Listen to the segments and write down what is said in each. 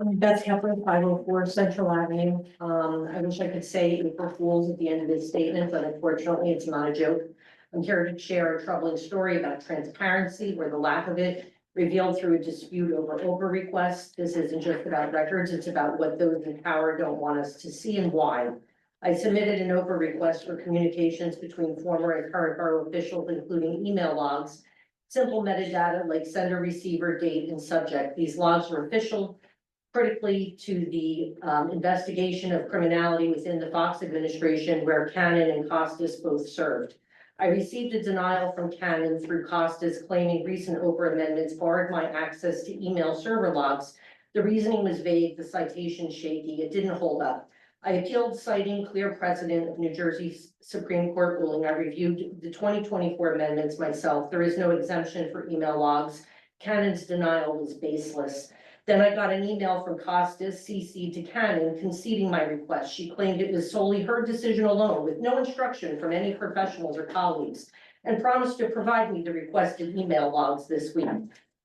Beth Kepler, 504 Central Avenue. I wish I could say April Fools at the end of this statement, but unfortunately, it's not a joke. I'm here to share a troubling story about transparency, or the lack of it, revealed through a dispute over OPRA requests. This isn't just about records, it's about what those in power don't want us to see and why. I submitted an OPRA request for communications between former and current borough officials, including email logs, simple metadata like sender, receiver, date, and subject. These logs are official, critically to the investigation of criminality within the Fox administration, where Cannon and Kostyz both served. I received a denial from Cannon through Kostyz, claiming recent OPRA amendments barred my access to email server logs. The reasoning was vague, the citation shaky, it didn't hold up. I appealed, citing clear precedent of New Jersey's Supreme Court ruling. I reviewed the 2024 amendments myself. There is no exemption for email logs. Cannon's denial was baseless. Then I got an email from Kostyz, CC to Cannon, conceding my request. She claimed it was solely her decision alone, with no instruction from any professionals or colleagues, and promised to provide me the requested email logs this week.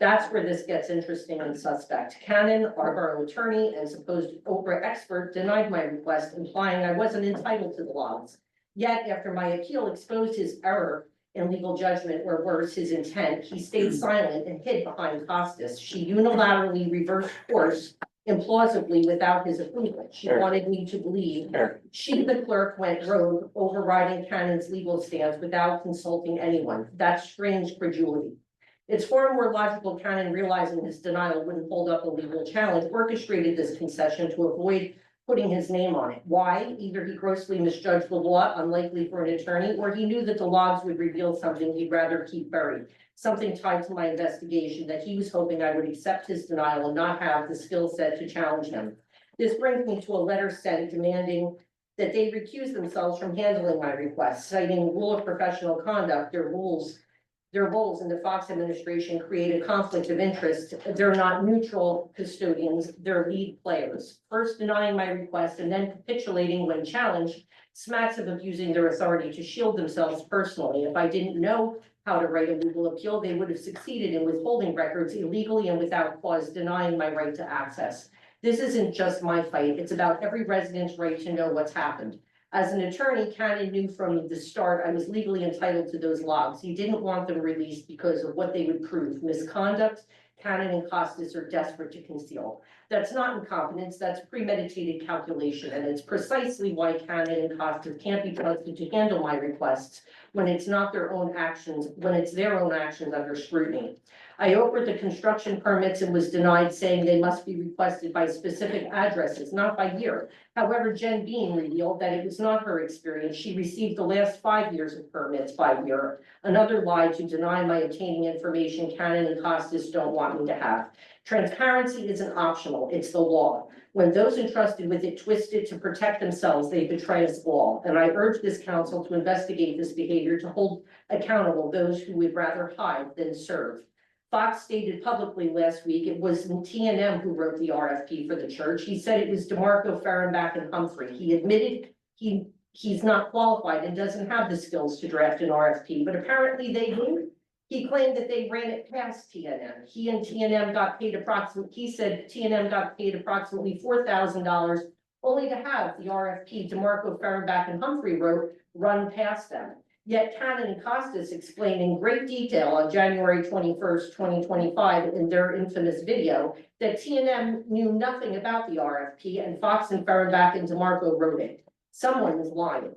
That's where this gets interesting and suspect. Cannon, our borough attorney and supposed OPRA expert, denied my request, implying I wasn't entitled to the logs. Yet, after my appeal exposed his error in legal judgment, or worse, his intent, he stayed silent and hid behind Kostyz. She unilaterally reversed course implausibly without his approval. She wanted me to believe she, the clerk, went rogue, overriding Cannon's legal stance without consulting anyone. That's strange credulity. It's far more logical Cannon, realizing his denial wouldn't hold up a legal challenge, orchestrated this concession to avoid putting his name on it. Why? Either he grossly misjudged the law, unlikely for an attorney, or he knew that the logs would reveal something he'd rather keep buried, something tied to my investigation that he was hoping I would accept his denial and not have the skill set to challenge him. This brings me to a letter sent demanding that they recuse themselves from handling my request, citing rule of professional conduct. Their roles in the Fox administration create a conflict of interest. They're not neutral custodians, they're lead players. First denying my request and then capitulating when challenged smacks of abusing their authority to shield themselves personally. If I didn't know how to write a legal appeal, they would have succeeded in withholding records illegally and without cause, denying my right to access. This isn't just my fight, it's about every resident's right to know what's happened. As an attorney, Cannon knew from the start I was legally entitled to those logs. He didn't want them released because of what they would prove. Misconduct, Cannon and Kostyz are desperate to conceal. That's not incompetence, that's premeditated calculation, and it's precisely why Cannon and Kostyz can't be trusted to handle my requests when it's not their own actions, when it's their own actions under scrutiny. I offered the construction permits and was denied, saying they must be requested by specific addresses, not by year. However, Jen Bean revealed that it was not her experience. She received the last 5 years of permits by year. Another lie to deny my obtaining information Cannon and Kostyz don't want me to have. Transparency isn't optional, it's the law. When those entrusted with it twist it to protect themselves, they betray us all. And I urge this council to investigate this behavior, to hold accountable those who would rather hide than serve. Fox stated publicly last week it was T&M who wrote the RFP for the church. He said it was DeMarco, Fehrenbach, and Humphrey. He admitted he's not qualified and doesn't have the skills to draft an RFP, but apparently they do. He claimed that they ran it past T&M. He and T&M got paid he said T&M got paid approximately $4,000 only to have the RFP DeMarco, Fehrenbach, and Humphrey wrote run past them. Yet Cannon and Kostyz explained in great detail on January 21st, 2025 in their infamous video that T&M knew nothing about the RFP and Fox and Fehrenbach and DeMarco wrote it. Someone was lying.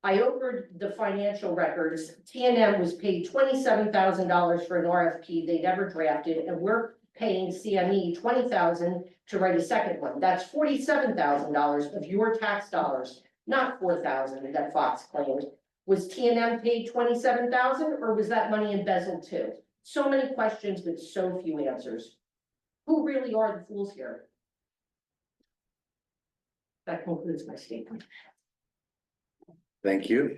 I offered the financial records. T&M was paid $27,000 for an RFP they never drafted, and we're paying CME $20,000 to write a second one. That's $47,000 of your tax dollars, not $4,000 that Fox claimed. Was T&M paid $27,000 or was that money embezzled too? So many questions with so few answers. Who really are the fools here? That concludes my statement. Thank you.